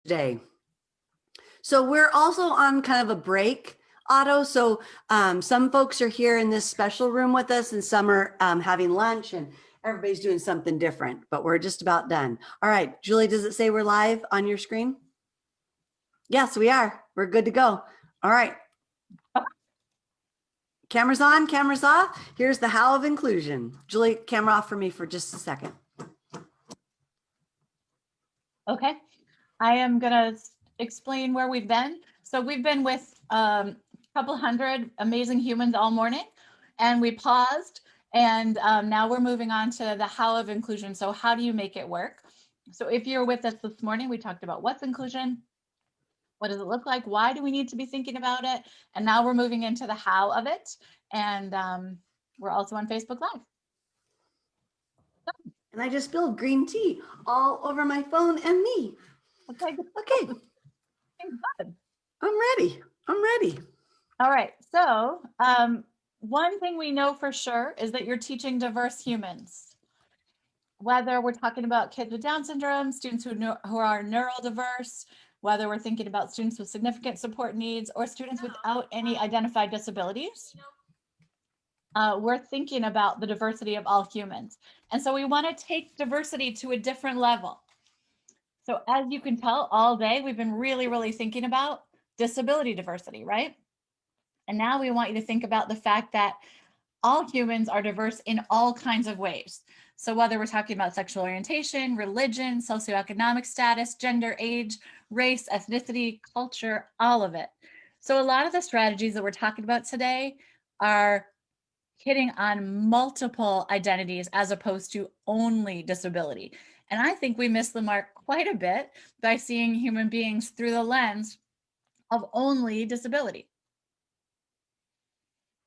today. So we're also on kind of a break, Otto. So some folks are here in this special room with us and some are having lunch and everybody's doing something different, but we're just about done. All right, Julie, does it say we're live on your screen? Yes, we are. We're good to go. All right. Cameras on, cameras off. Here's the how of inclusion. Julie, camera off for me for just a second. Okay, I am gonna explain where we've been. So we've been with a couple hundred amazing humans all morning, and we paused, and now we're moving on to the how of inclusion. So how do you make it work? So if you're with us this morning, we talked about what's inclusion, what does it look like, why do we need to be thinking about it, and now we're moving into the how of it, and we're also on Facebook Live. And I just spilled green tea all over my phone and me. Okay. Okay. I'm ready. I'm ready. All right. So one thing we know for sure is that you're teaching diverse humans. Whether we're talking about kids with Down syndrome, students who are neurodiverse, whether we're thinking about students with significant support needs or students without any identified disabilities, we're thinking about the diversity of all humans. And so we want to take diversity to a different level. So as you can tell, all day, we've been really thinking about disability diversity, right? And now we want you to think about the fact that all humans are diverse in all kinds of ways. So whether we're talking about sexual orientation, religion, socioeconomic status, gender, age, race, ethnicity, culture, all of it. So a lot of the strategies that we're talking about today are hitting on multiple identities as opposed to only disability. And I think we miss the mark quite a bit by seeing human beings through the lens of only disability.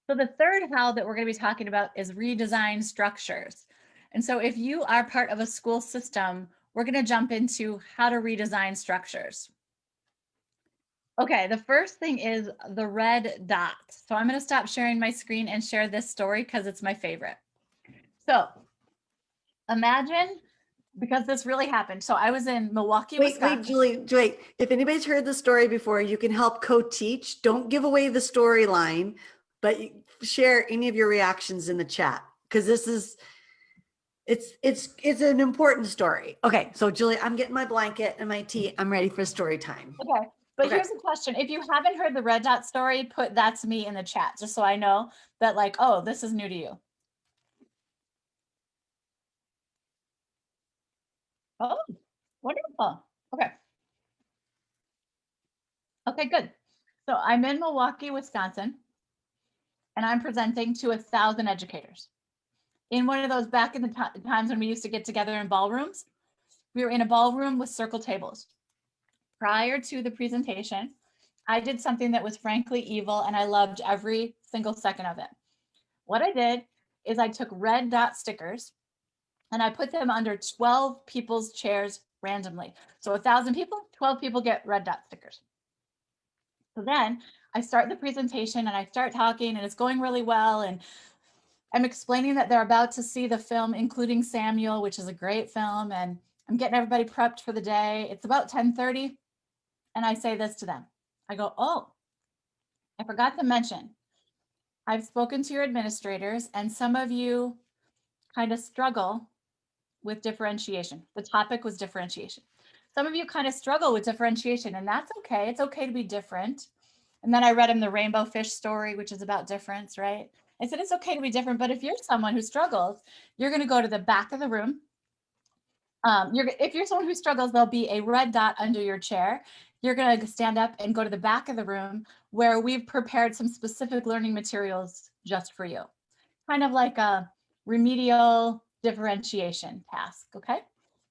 So the third how that we're going to be talking about is redesign structures. And so if you are part of a school system, we're going to jump into how to redesign structures. Okay, the first thing is the red dot. So I'm going to stop sharing my screen and share this story because it's my favorite. So imagine, because this really happened. So I was in Milwaukee, Wisconsin. Wait, Julie, wait. If anybody's heard the story before, you can help co-teach. Don't give away the storyline, but share any of your reactions in the chat because this is, it's an important story. Okay, so Julie, I'm getting my blanket and my tea. I'm ready for story time. Okay, but here's the question. If you haven't heard the red dot story, put that's me in the chat, just so I know that like, oh, this is new to you. Oh, wonderful. Okay. Okay, good. So I'm in Milwaukee, Wisconsin, and I'm presenting to 1,000 educators. In one of those back in the times when we used to get together in ballrooms, we were in a ballroom with circle tables. Prior to the presentation, I did something that was frankly evil and I loved every single second of it. What I did is I took red dot stickers and I put them under 12 people's chairs randomly. So 1,000 people, 12 people get red dot stickers. So then I start the presentation and I start talking and it's going really well. And I'm explaining that they're about to see the film, including Samuel, which is a great film. And I'm getting everybody prepped for the day. It's about 10:30. And I say this to them. I go, oh, I forgot to mention, I've spoken to your administrators and some of you kind of struggle with differentiation. The topic was differentiation. Some of you kind of struggle with differentiation and that's okay. It's okay to be different. And then I read him the rainbow fish story, which is about difference, right? I said, it's okay to be different, but if you're someone who struggles, you're going to go to the back of the room. If you're someone who struggles, there'll be a red dot under your chair. You're going to stand up and go to the back of the room where we've prepared some specific learning materials just for you. Kind of like a remedial differentiation task, okay?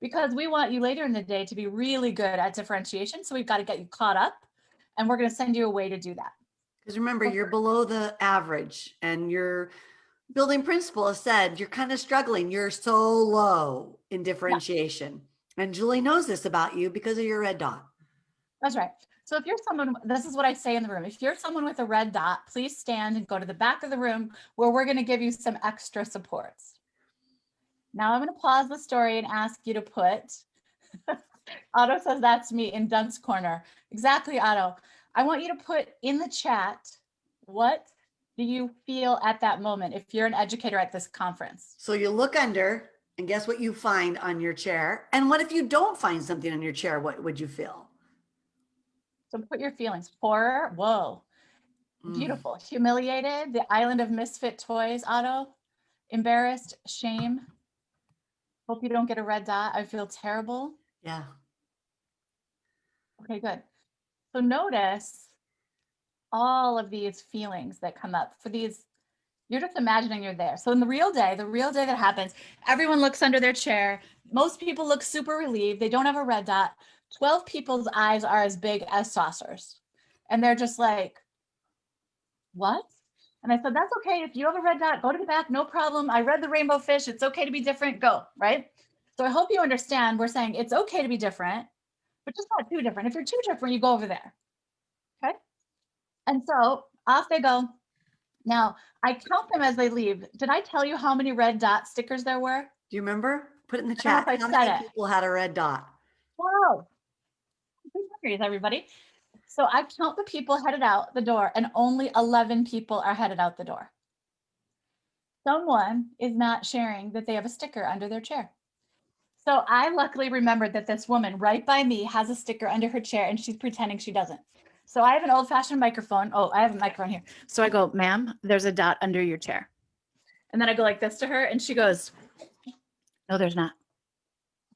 Because we want you later in the day to be really good at differentiation. So we've got to get you caught up and we're going to send you a way to do that. Because remember, you're below the average and your building principal has said you're kind of struggling. You're so low in differentiation. Yeah. And Julie knows this about you because of your red dot. That's right. So if you're someone, this is what I say in the room. If you're someone with a red dot, please stand and go to the back of the room where we're going to give you some extra supports. Now I'm going to pause the story and ask you to put Otto says that's me in Doug's corner. Exactly, Otto. I want you to put in the chat, what do you feel at that moment if you're an educator at this conference? So you look under and guess what you find on your chair? And what if you don't find something on your chair? What would you feel? So put your feelings. Horror, whoa. Beautiful. Humiliated, the island of misfit toys, Otto. Embarrassed, shame. Hope you don't get a red dot. I feel terrible. Yeah. Okay, good. So notice all of these feelings that come up for these. You're just imagining you're there. So in the real day that happens, everyone looks under their chair. Most people look super relieved. They don't have a red dot. 12 people's eyes are as big as saucers. And they're just like, what? And I said, that's okay. If you have a red dot, go to the back, no problem. I read the rainbow fish. It's okay to be different. Go, right? So I hope you understand. We're saying it's okay to be different, but just not too different. If you're too different, you go over there. Okay. And so off they go. Now I count them as they leave. Did I tell you how many red dot stickers there were? Do you remember? Put it in the I don't know chat. if I How said many it. people had a red dot? Wow. Good memories, everybody. So I count the people headed out the door, and only 11 people are headed out the door. Someone is not sharing that they have a sticker under their chair. So I luckily remembered that this woman right by me has a sticker under her chair and she's pretending she doesn't. So I have an old fashioned microphone. Oh, I have a microphone here. So I go, ma'am, there's a dot under your chair. And then I go like this to her and she goes, no, there's not.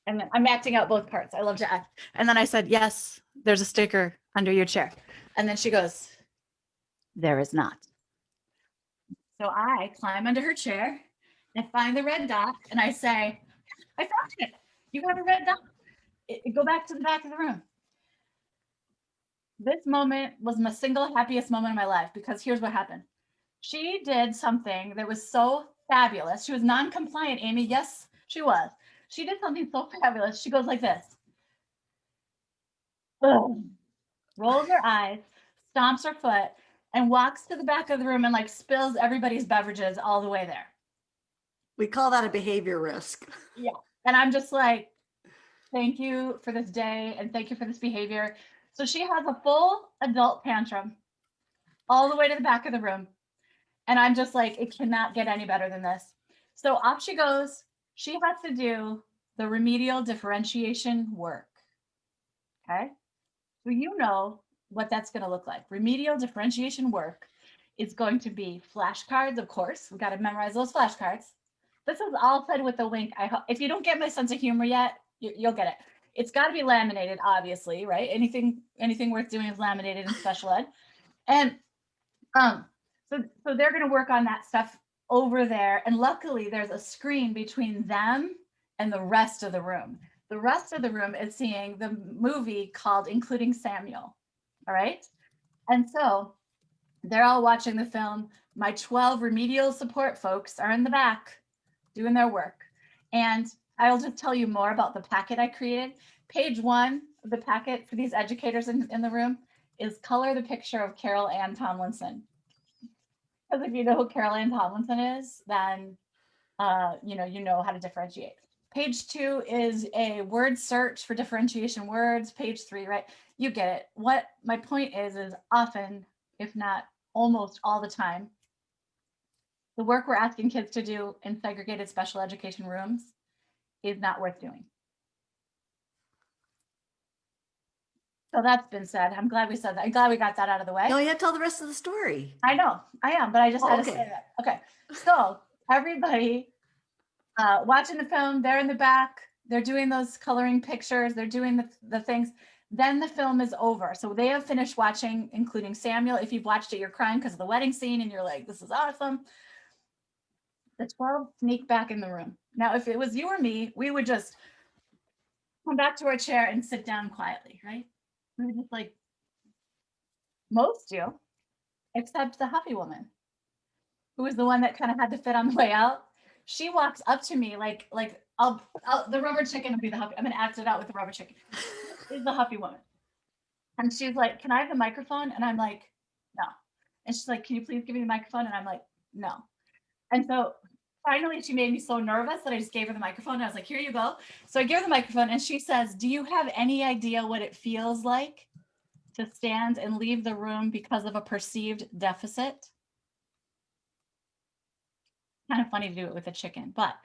And then I'm acting out both parts. I love to act. And then I said, yes, there's a sticker under your chair. And then she goes, there is not. So I climb under her chair and find the red dot and I say, I found it. You have a red dot. Go back to the back of the room. This moment was my single happiest moment of my life because here's what happened. She did something that was so fabulous. She was non-compliant, Amy. Yes, she was. She did something so fabulous. She goes like this. Boom. Rolls her eyes, stomps her foot, and walks to the back of the room and like spills everybody's beverages all the way there. We call that a behavior risk. Yeah. And I'm just like, thank you for this day and thank you for this behavior. So she has a full adult tantrum all the way to the back of the room. And I'm just like, it cannot get any better than this. So off she goes. She has to do the remedial differentiation work. Okay. So you know what that's going to look like. Remedial differentiation work is going to be flashcards, of course. We got to memorize those flashcards. This is all said with a wink. I hope if you don't get my sense of humor yet, you'll get it. It's got to be laminated, obviously, right? Anything worth doing is laminated in special ed. And so they're going to work on that stuff over there. And luckily, there's a screen between them and the rest of the room. The rest of the room is seeing the movie called Including Samuel. All right. And so they're all watching the film. My 12 remedial support folks are in the back doing their work. And I'll just tell you more about the packet I created. Page 1 of the packet for these educators in the room is color the picture of Carol Ann Tomlinson. Because if you know who Carol Ann Tomlinson is, then you know how to differentiate. Page 2 is a word search for differentiation words. Page 3, right? You get it. What my point is often, if not almost all the time, the work we're asking kids to do in segregated special education rooms is not worth doing. So that's been said. I'm glad we said that. I'm glad we got that out of the way. No, you have to tell the rest of the story. I know, I am, but I just had to say that. Okay, so everybody watching the film, they're in the back, they're doing those coloring pictures, they're doing the things. Then the film is over. So they have finished watching, including Samuel. If you've watched it, you're crying because of the wedding scene and you're like, this is awesome. The 12 sneak back in the room. Now, if it was you or me, we would just come back to our chair and sit down quietly, right? We would just like, most do, except the Huffy woman, who was the one that kind of had to fit on the way out. She walks up to me like I'll the rubber chicken will be the Huffy. I'm gonna act it out with the rubber chicken. Is the Huffy woman. And she's like, can I have the microphone? And I'm like, no. And she's like, can you please give me the microphone? And I'm like, no. And so finally, she made me so nervous that I just gave her the microphone. I was like, here you go. So I gave her the microphone and she says, do you have any idea what it feels like to stand and leave the room because of a perceived deficit? Kind of funny to do it with a chicken, but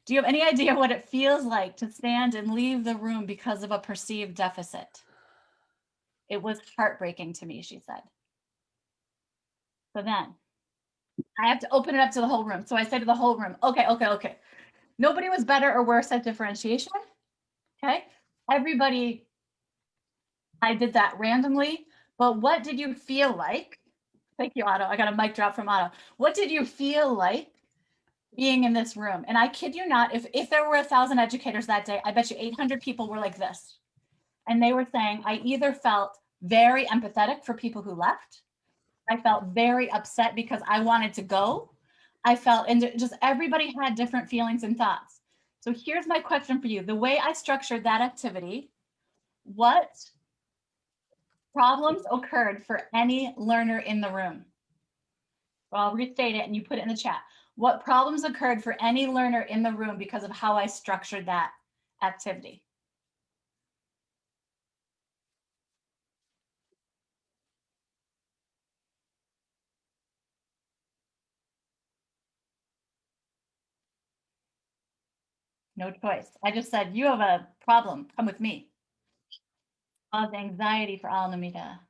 do you have any idea what it feels like to stand and leave the room because of a perceived deficit? It was heartbreaking to me, she said. So then I have to open it up to the whole room. So I say to the whole room, okay. Nobody was better or worse at differentiation. Okay. Everybody, I did that randomly, but what did you feel like? Thank you, Otto. I got a mic drop from Otto. What did you feel like being in this room? And I kid you not, if there were 1,000 educators that day, I bet you 800 people were like this. And they were saying, I either felt very empathetic for people who left. I felt very upset because I wanted to go. I felt, and just everybody had different feelings and thoughts. So here's my question for you. The way I structured that activity, what problems occurred for any learner in the room? Well, I'll restate it and you put it in the chat. What problems occurred for any learner in the room because of how I structured that activity? No choice. I just said, you have a problem, come with me. Cause anxiety for Alameda.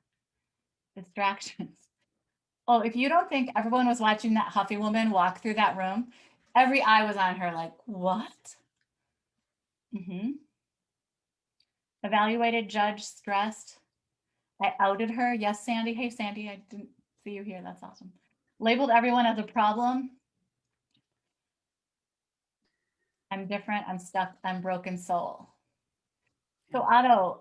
Distractions. Oh, if you don't think everyone was watching that Huffy woman walk through that room, every eye was on her like, what? Evaluated, judged, stressed. I outed her. Yes, Sandy. Hey, Sandy, I didn't see you here. That's awesome. Labeled everyone as a problem. I'm different. I'm stuck. I'm broken soul. So Otto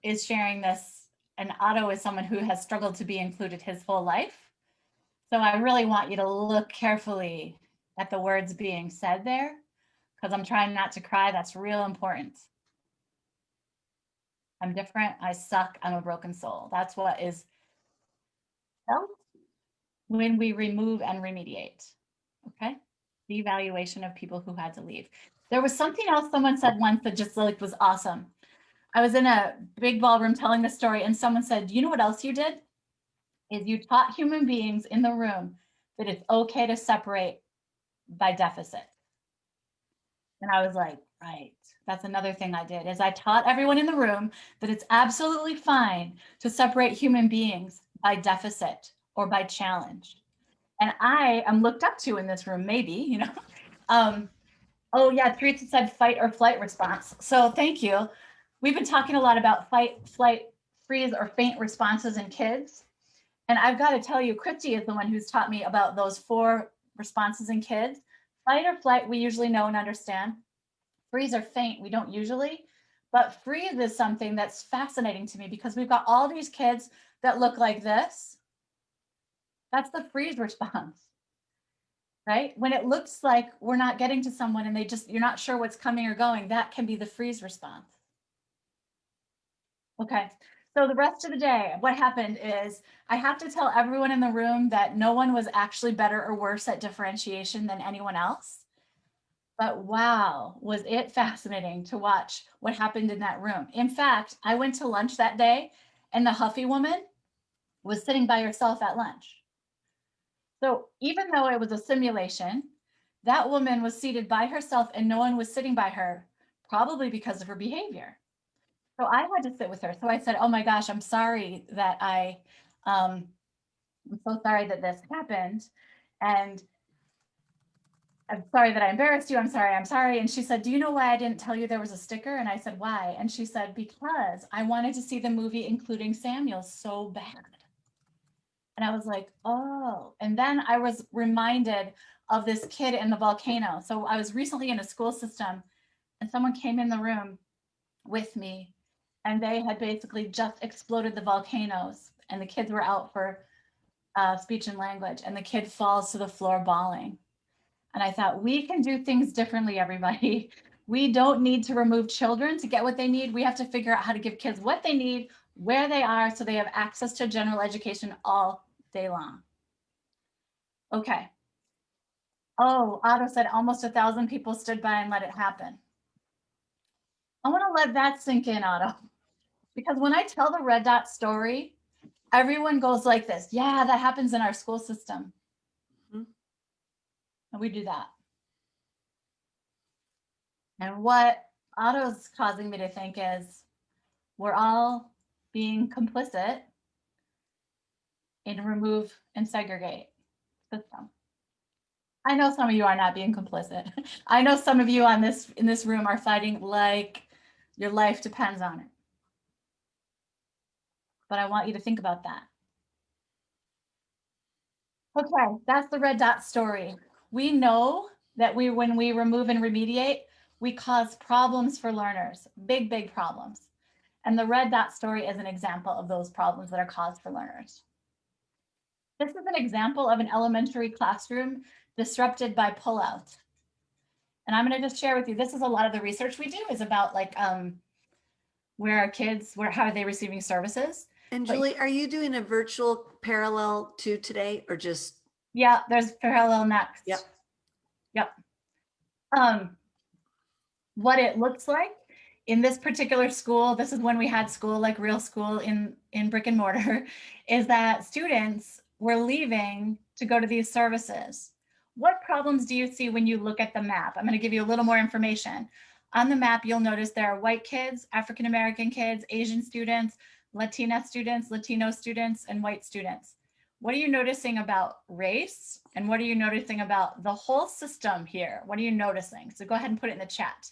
is sharing this, and Otto is someone who has struggled to be included his whole life. So I really want you to look carefully at the words being said there, because I'm trying not to cry. That's real important. I'm different. I suck. I'm a broken soul. That's what is felt when we remove and remediate. Okay. The evaluation of people who had to leave. There was something else someone said once that just like was awesome. I was in a big ballroom telling the story and someone said, you know what else you did? Is you taught human beings in the room that it's okay to separate by deficit. And I was like, right. That's another thing I did is I taught everyone in the room that it's absolutely fine to separate human beings by deficit or by challenge. And I am looked up to in this room, maybe, you know. Oh yeah, Teresa said fight or flight response. So thank you. We've been talking a lot about fight, flight, freeze, or faint responses in kids. And I've got to tell you, Kristie is the one who's taught me about those 4 responses in kids. Fight or flight, we usually know and understand. Freeze or faint, we don't usually. But freeze is something that's fascinating to me because we've got all these kids that look like this. That's the freeze response. Right? When it looks like we're not getting to someone and you're not sure what's coming or going, that can be the freeze response. Okay, so the rest of the day, what happened is I have to tell everyone in the room that no one was actually better or worse at differentiation than anyone else. But wow, was it fascinating to watch what happened in that room. In fact, I went to lunch that day and the Huffy woman was sitting by herself at lunch. So even though it was a simulation, that woman was seated by herself and no one was sitting by her, probably because of her behavior. So I had to sit with her. So I said, oh my gosh, I'm sorry that I'm so sorry that this happened. And I'm sorry that I embarrassed you. I'm sorry. And she said, do you know why I didn't tell you there was a sticker? And I said, why? And she said, because I wanted to see the movie, including Samuel, so bad. And I was like, oh, and then I was reminded of this kid in the volcano. So I was recently in a school system and someone came in the room with me and they had basically just exploded the volcanoes and the kids were out for speech and language and the kid falls to the floor bawling. And I thought, we can do things differently, everybody. We don't need to remove children to get what they need. We have to figure out how to give kids what they need, where they are, so they have access to general education all day long. Okay. Oh, Otto said almost 1,000 people stood by and let it happen. I want to let that sink in, Otto, because when I tell the red dot story, everyone goes like this. Yeah, that happens in our school system. Mhm. And we do that. And what Otto's causing me to think is we're all being complicit in remove and segregate system. I know some of you are not being complicit. I know some of you in this room are fighting like your life depends on it. But I want you to think about that. Okay, that's the red dot story. We know that when we remove and remediate, we cause problems for learners, big, big problems. And the red dot story is an example of those problems that are caused for learners. This is an example of an elementary classroom disrupted by pullout. And I'm going to just share with you, this is a lot of the research we do is about like where our kids, how are they receiving services? And But Julie, are you doing a virtual parallel to today or just? yeah, there's parallel next. Yep. Yep. What it looks like in this particular school, this is when we had school, like real school in brick and mortar, is that students were leaving to go to these services. What problems do you see when you look at the map? I'm going to give you a little more information. On the map, you'll notice there are white kids, African-American kids, Asian students, Latina students, Latino students, and white students. What are you noticing about race? And what are you noticing about the whole system here? What are you noticing? So go ahead and put it in the chat.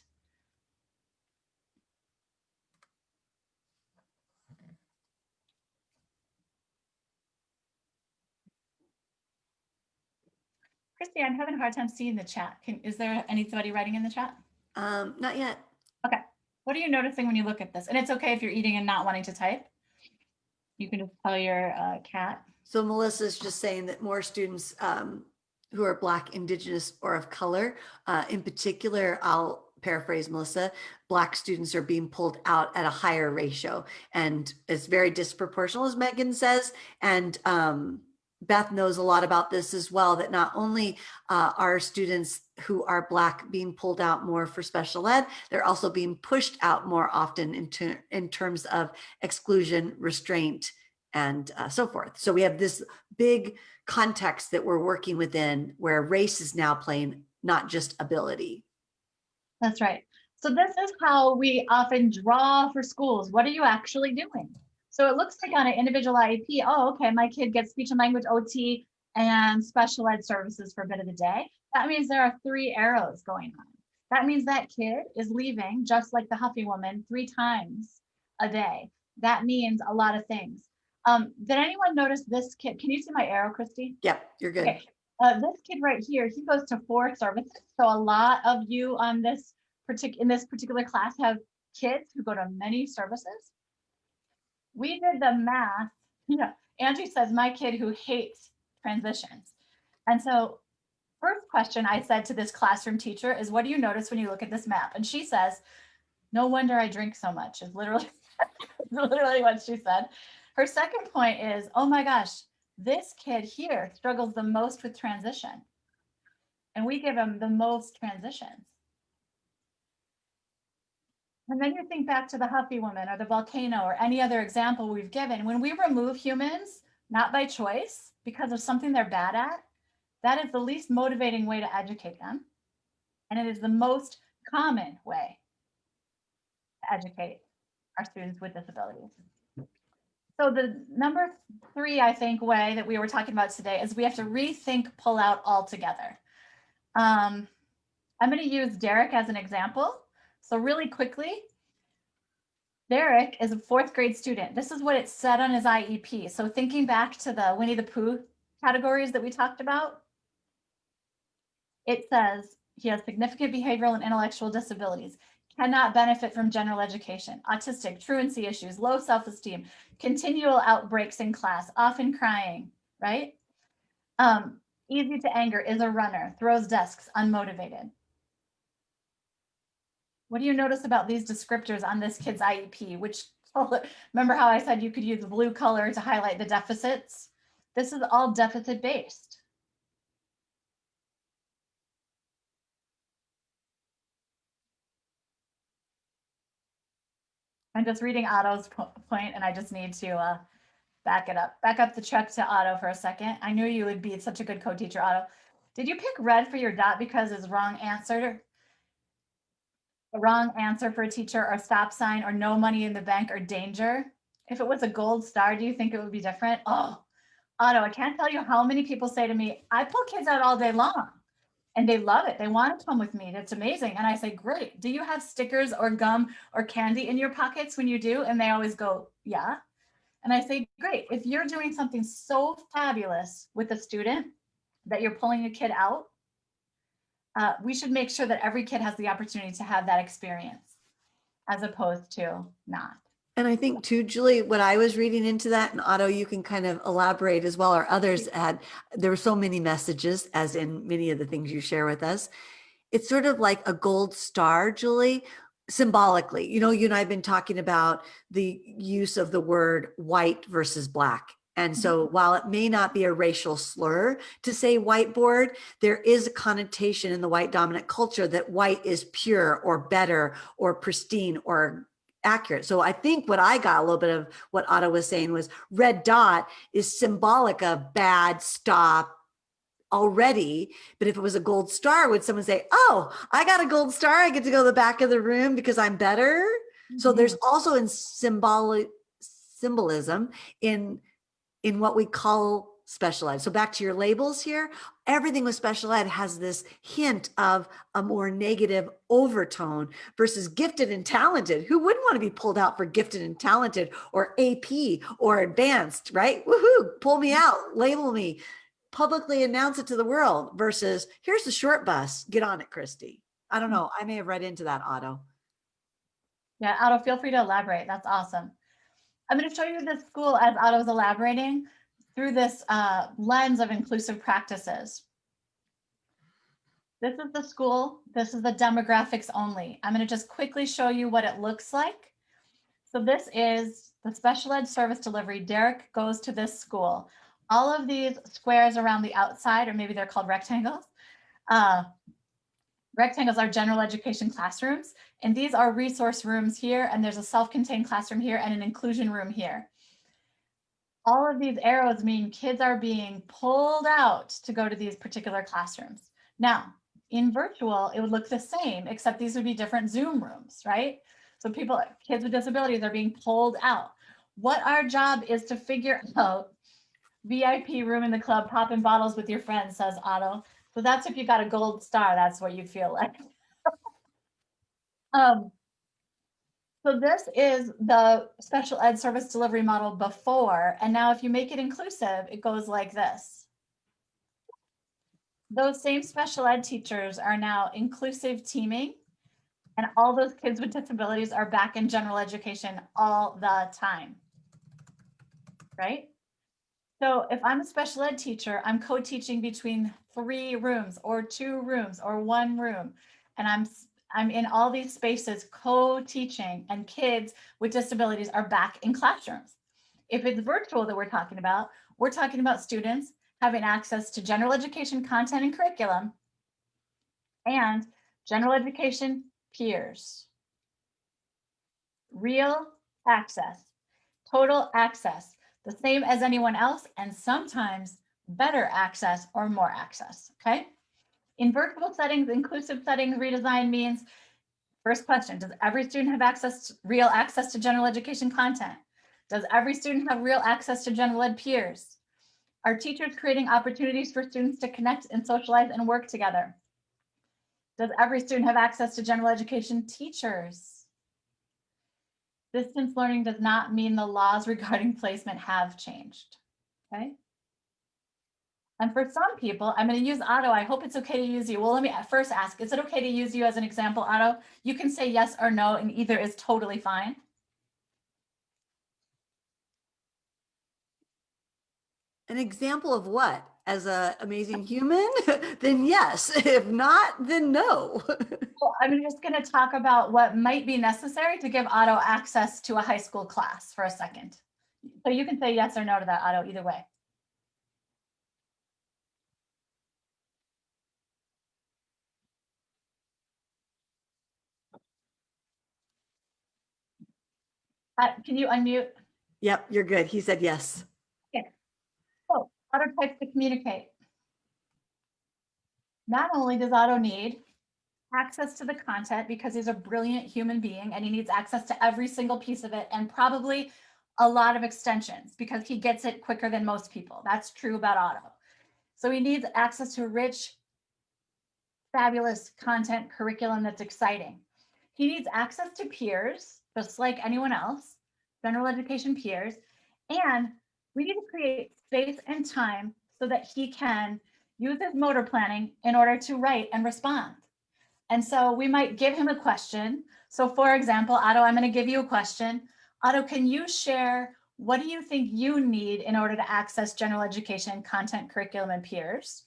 Kristie, I'm having a hard time seeing the chat. Is there anybody writing in the chat? Not yet. Okay. What are you noticing when you look at this? And it's okay if you're eating and not wanting to type. You can just tell your cat. So Melissa's just saying that more students who are Black, Indigenous, or of color, in particular, I'll paraphrase Melissa, Black students are being pulled out at a higher ratio. And it's very disproportional, as Megan says. And Beth knows a lot about this as well, that not only are students who are Black being pulled out more for special ed, they're also being pushed out more often in terms of exclusion, restraint, and so forth. So we have this big context that we're working within where race is now playing, not just ability. That's right. So this is how we often draw for schools. What are you actually doing? So it looks like on an individual IEP, oh, okay, my kid gets speech and language OT and special ed services for a bit of the day. That means there are 3 arrows going on. That means that kid is leaving, just like the Huffy woman, 3 times a day. That means a lot of things. Did anyone notice this kid? Can you see my arrow, Kristie? Yep, you're good. Okay. This kid right here, he goes to 4 services. So a lot of you on this in this particular class have kids who go to many services. We did the math. Yeah, Angie says my kid who hates transitions. And so first question I said to this classroom teacher is, what do you notice when you look at this map? And she says, no wonder I drink so much, is literally what she said. Her second point is, oh my gosh, this kid here struggles the most with transition. And we give him the most transitions. And then you think back to the Huffy woman or the volcano or any other example we've given. When we remove humans, not by choice, because of something they're bad at, that is the least motivating way to educate them. And it is the most common way to educate our students with disabilities. So the number 3, I think, way that we were talking about today is we have to rethink pullout altogether. I'm going to use Derek as an example. So really quickly, Derek is a 4th grade student. This is what it said on his IEP. So thinking back to the Winnie the Pooh categories that we talked about, it says he has significant behavioral and intellectual disabilities, cannot benefit from general education, autistic, truancy issues, low self-esteem, continual outbreaks in class, often crying, right? Easy to anger, is a runner, throws desks, unmotivated. What do you notice about these descriptors on this kid's IEP, which, remember how I said you could use blue color to highlight the deficits? This is all deficit based. I'm just reading Otto's point, and I just need to back it up. Back up the truck to Otto for a second. I knew you would be such a good co-teacher, Otto. Did you pick red for your dot because it's wrong answer? The wrong answer for a teacher, or stop sign, or no money in the bank, or danger? If it was a gold star, do you think it would be different? Oh, Otto, I can't tell you how many people say to me, I pull kids out all day long and they love it. They want to come with me. That's amazing. And I say, great. Do you have stickers or gum or candy in your pockets when you do? And they always go, yeah. And I say, great. If you're doing something so fabulous with a student that you're pulling a kid out, we should make sure that every kid has the opportunity to have that experience as opposed to not. And I think too, Julie, what I was reading into that, and Otto, you can kind of elaborate as well, or others had, there were so many messages, as in many of the things you share with us. It's sort of like a gold star, Julie, symbolically. You know, you and I have been talking about the use of the word white versus black. And so while it may not be a racial slur to say whiteboard, there is a connotation in the white dominant culture that white is pure or better or pristine or accurate. So I think what I got a little bit of what Otto was saying was red dot is symbolic of bad, stop, already. But if it was a gold star, would someone say, oh, I got a gold star, I get to go to the back of the room because I'm better? So there's also in symbolism in what we call special ed. So back to your labels here, everything with special ed has this hint of a more negative overtone versus gifted and talented. Who wouldn't want to be pulled out for gifted and talented, or AP or advanced, right? Woohoo, pull me out, label me, publicly announce it to the world, versus here's the short bus, get on it, Kristie. I don't know. I may have read into that, Otto. Yeah, Otto, feel free to elaborate. That's awesome. I'm going to show you this school as Otto's elaborating through this lens of inclusive practices. This is the school. This is the demographics only. I'm going to just quickly show you what it looks like. So this is the special ed service delivery. Derek goes to this school. All of these squares around the outside, or maybe they're called rectangles. Rectangles are general education classrooms, and these are resource rooms here, and there's a self-contained classroom here and an inclusion room here. All of these arrows mean kids are being pulled out to go to these particular classrooms. Now, in virtual, it would look the same, except these would be different Zoom rooms, right? So kids with disabilities are being pulled out. What our job is to figure out VIP room in the club, popping bottles with your friends, says Otto. So that's if you got a gold star, that's what you feel like. So this is the special ed service delivery model before, and now if you make it inclusive, it goes like this. Those same special ed teachers are now inclusive teaming, and all those kids with disabilities are back in general education all the time, right? So if I'm a special ed teacher, I'm co-teaching between 3 rooms or 2 rooms or 1 room, and I'm in all these spaces co-teaching, and kids with disabilities are back in classrooms. If it's virtual that we're talking about students having access to general education content and curriculum and general education peers. Real access, total access, the same as anyone else, and sometimes better access or more access, okay? In virtual settings, inclusive settings, redesign means, first question, does every student have real access to general education content? Does every student have real access to general ed peers? Are teachers creating opportunities for students to connect and socialize and work together? Does every student have access to general education teachers? Distance learning does not mean the laws regarding placement have changed, okay? And for some people, I'm going to use Otto. I hope it's okay to use you. Well, let me first ask, is it okay to use you as an example, Otto? You can say yes or no, and either is totally fine. An example of what? As an amazing human? Then yes. If not, then no. Well, I'm just going to talk about what might be necessary to give Otto access to a high school class for a second. So you can say yes or no to that, Otto, either way. Can you unmute? Yep, you're good. He said yes. Okay. So Otto types to communicate. Not only does Otto need access to the content because he's a brilliant human being and he needs access to every single piece of it and probably a lot of extensions because he gets it quicker than most people. That's true about Otto. So he needs access to rich, fabulous content curriculum that's exciting. He needs access to peers, just like anyone else, general education peers, and we need to create space and time so that he can use his motor planning in order to write and respond. And so we might give him a question. So for example, Otto, I'm going to give you a question. Otto, can you share what do you think you need in order to access general education, content, curriculum, and peers?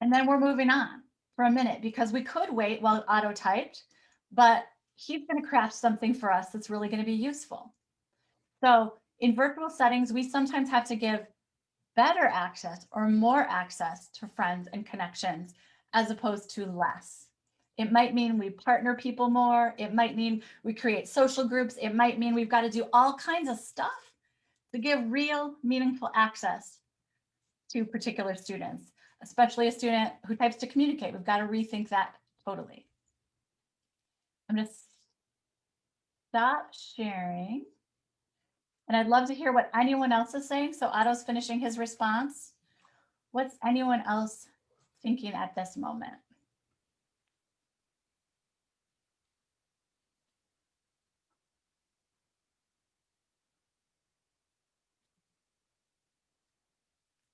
And then we're moving on for a minute because we could wait while Otto typed, but he's going to craft something for us that's really going to be useful. So in virtual settings, we sometimes have to give better access or more access to friends and connections as opposed to less. It might mean we partner people more. It might mean we create social groups. It might mean we've got to do all kinds of stuff to give real meaningful access to particular students, especially a student who types to communicate. We've got to rethink that totally. I'm going to stop sharing. And I'd love to hear what anyone else is saying. So Otto's finishing his response. What's anyone else thinking at this moment?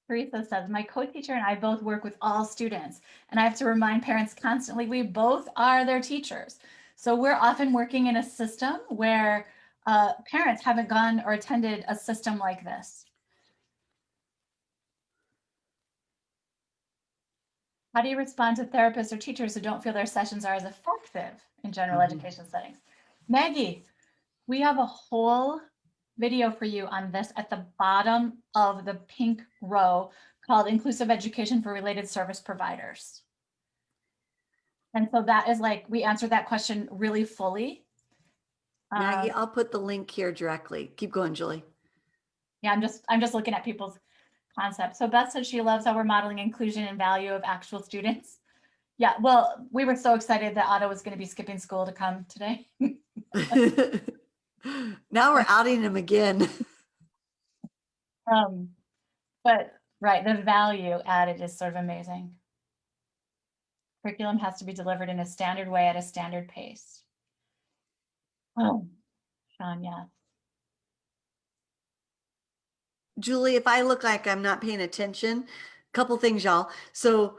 Teresa says, my co-teacher and I both work with all students, and I have to remind parents constantly, we both are their teachers. So we're often working in a system where parents haven't gone or attended a system like this. How do you respond to therapists or teachers who don't feel their sessions are as effective in general education settings? Maggie, we have a whole video for you on this at the bottom of the pink row called Inclusive Education for Related Service Providers. And so that is like, we answered that question really fully. Maggie, I'll put the link here directly. Keep going, Julie. Yeah, I'm just looking at people's concepts. So Beth said she loves how we're modeling inclusion and value of actual students. Yeah, well, we were so excited that Otto was going to be skipping school to come today. Now we're outing him again. But right, the value added is sort of amazing. Curriculum has to be delivered in a standard way at a standard pace. Oh, Sean, yeah. Julie, if I look like I'm not paying attention, couple things, y'all. So,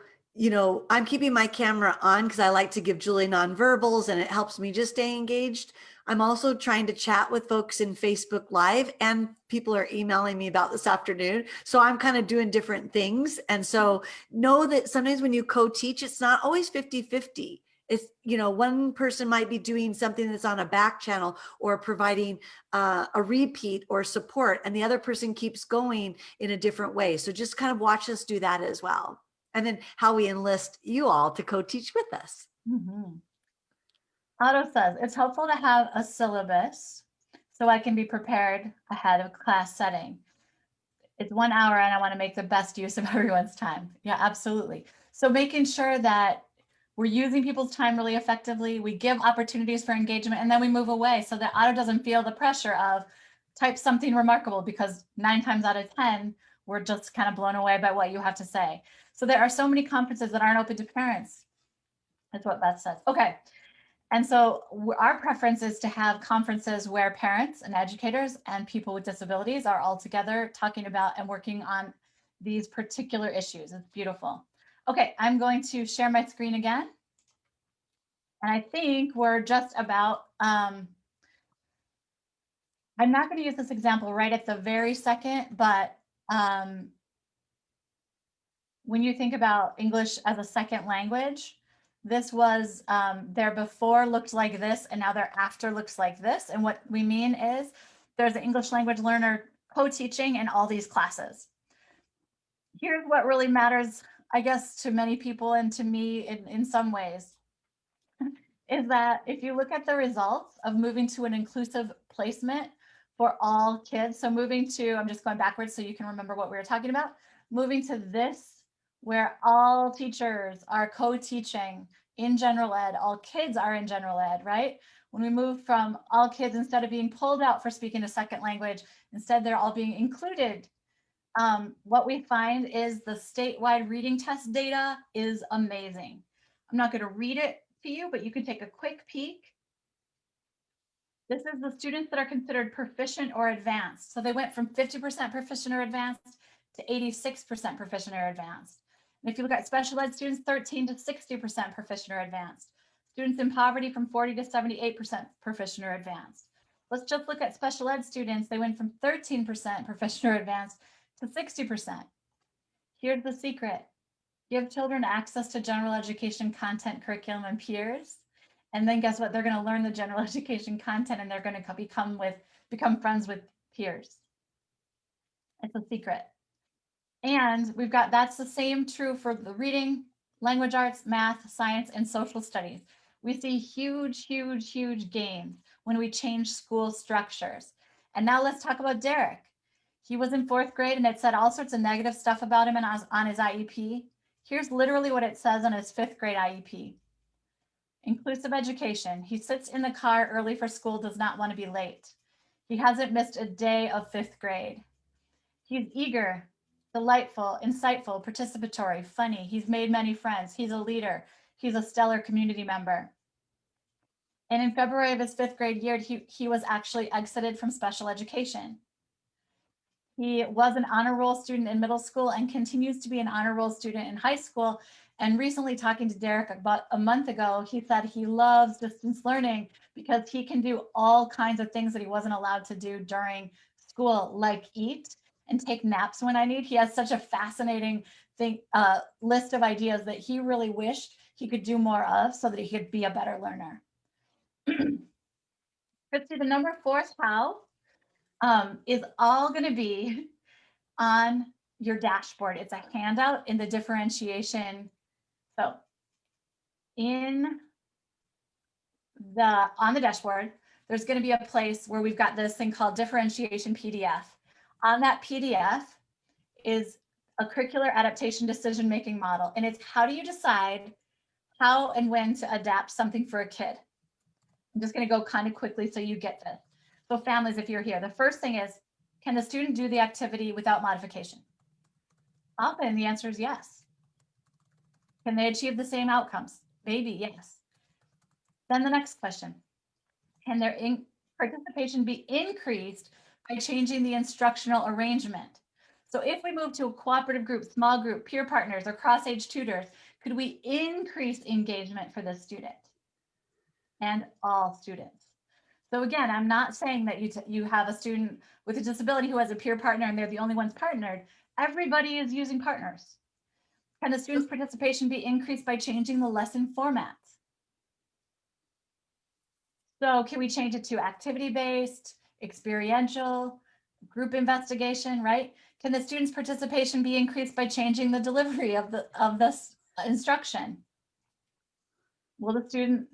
I'm keeping my camera on because I like to give Julie nonverbals and it helps me just stay engaged. I'm also trying to chat with folks in Facebook Live and people are emailing me about this afternoon. So I'm kind of doing different things. And so know that sometimes when you co-teach, it's not always 50-50. It's, one person might be doing something that's on a back channel or providing a repeat or support, and the other person keeps going in a different way. So just kind of watch us do that as well. And then how we enlist you all to co-teach with us. Mm-hmm. Otto says, it's helpful to have a syllabus so I can be prepared ahead of class setting. It's 1 hour and I want to make the best use of everyone's time. Yeah, absolutely. So making sure that we're using people's time really effectively, we give opportunities for engagement, and then we move away so that Otto doesn't feel the pressure of type something remarkable, because 9 times out of 10, we're just kind of blown away by what you have to say. So there are so many conferences that aren't open to parents. That's what Beth says. Okay. And so our preference is to have conferences where parents and educators and people with disabilities are all together talking about and working on these particular issues. It's beautiful. Okay, I'm going to share my screen again. And I think we're just about, I'm not going to use this example right at the very second, but when you think about English as a second language, this was their before looked like this, and now their after looks like this. And what we mean is there's an English language learner co-teaching in all these classes. Here's what really matters, I guess, to many people and to me in some ways, is that if you look at the results of moving to an inclusive placement for all kids, so moving to, I'm just going backwards so you can remember what we were talking about, moving to this, where all teachers are co-teaching in general ed, all kids are in general ed, right? When we move from all kids, instead of being pulled out for speaking a second language, instead they're all being included. What we find is the statewide reading test data is amazing. I'm not going to read it to you, but you can take a quick peek. This is the students that are considered proficient or advanced. So they went from 50% proficient or advanced to 86% proficient or advanced. And if you look at special ed students, 13 to 60% proficient or advanced. Students in poverty from 40 to 78% proficient or advanced. Let's just look at special ed students. They went from 13% proficient or advanced to 60%. Here's the secret. Give children access to general education content, curriculum, and peers. And then guess what? They're going to learn the general education content and they're going to become friends with peers. It's a secret. And we've got, that's the same true for the reading, language arts, math, science, and social studies. We see huge, huge, huge gains when we change school structures. And now let's talk about Derek. He was in 4th grade and it said all sorts of negative stuff about him on his IEP. Here's literally what it says on his 5th grade IEP. Inclusive education. He sits in the car early for school, does not want to be late. He hasn't missed a day of 5th grade. He's eager, delightful, insightful, participatory, funny. He's made many friends. He's a leader. He's a stellar community member. And in February of his 5th grade year, he was actually exited from special education. He was an honor roll student in middle school and continues to be an honor roll student in high school. And recently talking to Derek about a month ago, he said he loves distance learning because he can do all kinds of things that he wasn't allowed to do during school, like eat and take naps when I need. He has such a fascinating list of ideas that he really wished he could do more of so that he could be a better learner. Kristie, the number 4 how is all going to be on your dashboard. It's a handout in the differentiation. So on the dashboard, there's going to be a place where we've got this thing called differentiation PDF. On that PDF is a curricular adaptation decision-making model. And it's how do you decide how and when to adapt something for a kid? I'm just going to go kind of quickly so you get this. So families, if you're here, the first thing is, can the student do the activity without modification? Often the answer is yes. Can they achieve the same outcomes? Maybe, yes. Then the next question, can their participation be increased by changing the instructional arrangement? So if we move to a cooperative group, small group, peer partners, or cross-age tutors, could we increase engagement for the student and all students? So again, I'm not saying that you have a student with a disability who has a peer partner and they're the only ones partnered. Everybody is using partners. Can the student's participation be increased by changing the lesson formats? So can we change it to activity-based, experiential, group investigation, right? Can the student's participation be increased by changing the delivery of this instruction? Will the student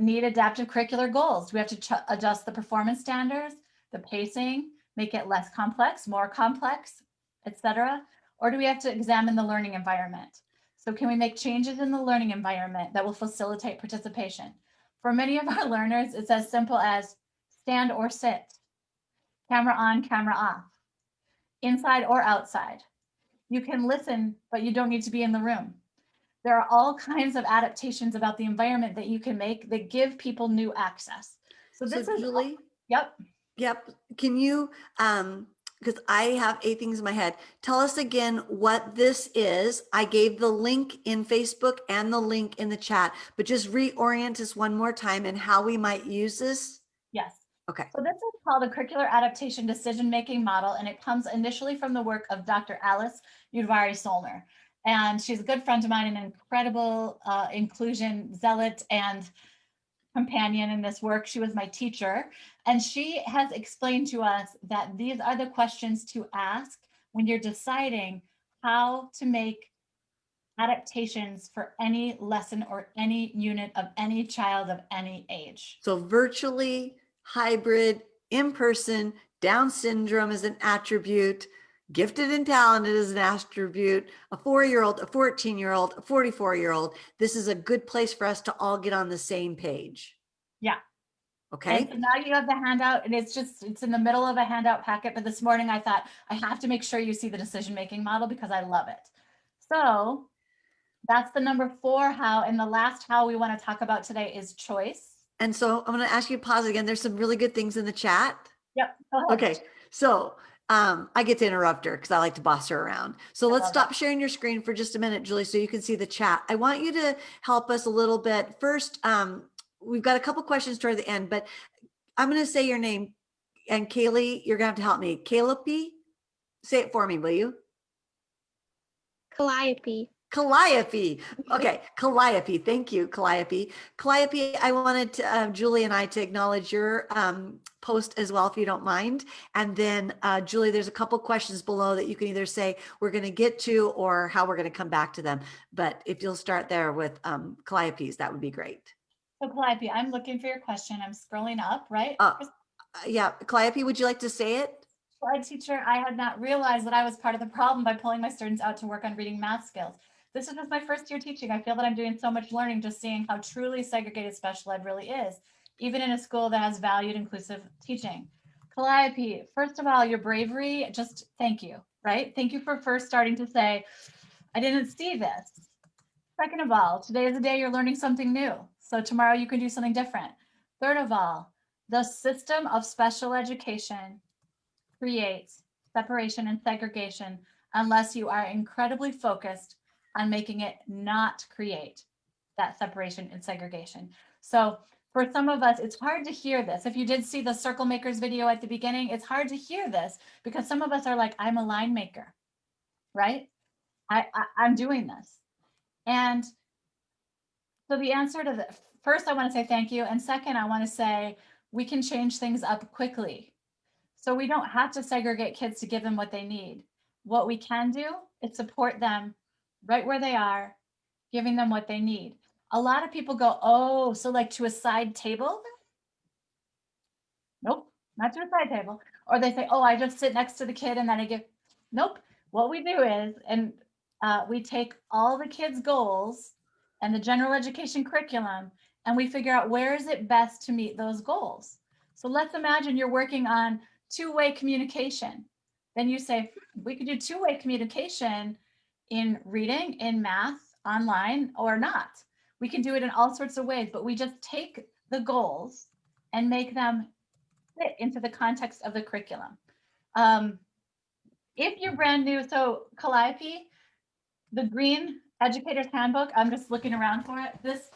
need adaptive curricular goals? Do we have to adjust the performance standards, the pacing, make it less complex, more complex, etc.? Or do we have to examine the learning environment? So can we make changes in the learning environment that will facilitate participation? For many of our learners, it's as simple as stand or sit, camera on, camera off, inside or outside. You can listen, but you don't need to be in the room. There are all kinds of adaptations about the environment that you can make that give people new access. So this is Julie. Yep. Can you, because I have 8 things in my head, tell us again what this is. I gave the link in Facebook and the link in the chat, but just reorient us one more time and how we might use this. Yes. Okay. So this is called a curricular adaptation decision-making model, and it comes initially from the work of Dr. Alice Udvari-Solner. And she's a good friend of mine, an incredible inclusion zealot and companion in this work. She was my teacher, and she has explained to us that these are the questions to ask when you're deciding how to make adaptations for any lesson or any unit of any child of any age. So virtually, hybrid, in person, Down syndrome is an attribute, gifted and talented is an attribute, a 4-year-old, a 14-year-old, a 44-year-old. This is a good place for us to all get on the same page. Yeah. Okay. And so now you have the handout, and it's in the middle of a handout packet. But this morning I thought I have to make sure you see the decision-making model because I love it. So that's the number 4 how. And the last how we want to talk about today is choice. And so I'm going to ask you to pause again. There's some really good things in the chat. Yep. Go ahead. Okay. So I get to interrupt her because I like to boss her around. So let's stop sharing your screen for just a minute, Julie, so you can see the chat. I want you to help us a little bit. First, we've got a couple questions toward the end, but I'm going to say your name. And Kaylee, you're going to have to help me. Calliope, say it for me, will you? Calliope. Calliope. Okay, Calliope. Thank you, Calliope. Calliope, I wanted to, Julie and I to acknowledge your post as well, if you don't mind. And then, Julie, there's a couple questions below that you can either say we're going to get to or how we're going to come back to them. But if you'll start there with Calliope's, that would be great. So Calliope, I'm looking for your question. I'm scrolling up, right? Yeah, Calliope, would you like to say it? Well, teacher, I had not realized that I was part of the problem by pulling my students out to work on reading math skills. This is just my first year teaching. I feel that I'm doing so much learning, just seeing how truly segregated special ed really is, even in a school that has valued inclusive teaching. Calliope, first of all, your bravery, just thank you, right? Thank you for first starting to say, I didn't see this. Second of all, today is the day you're learning something new. So tomorrow you can do something different. Third of all, the system of special education creates separation and segregation unless you are incredibly focused on making it not create that separation and segregation. So for some of us, it's hard to hear this. If you did see the circle makers video at the beginning, it's hard to hear this because some of us are like, I'm a line maker, right? I'm doing this. And so the answer to the first, I want to say thank you. And second, I want to say we can change things up quickly. So we don't have to segregate kids to give them what they need. What we can do is support them right where they are, giving them what they need. A lot of people go, oh, so like to a side table? Nope, not to a side table. Or they say, oh, I just sit next to the kid and then I give, nope. What we do is, and we take all the kids' goals and the general education curriculum, and we figure out where is it best to meet those goals. So let's imagine you're working on two-way communication. Then you say, we could do two-way communication in reading, in math, online, or not. We can do it in all sorts of ways, but we just take the goals and make them fit into the context of the curriculum. If you're brand new, so Calliope, the green educator's handbook, I'm just looking around for it. This,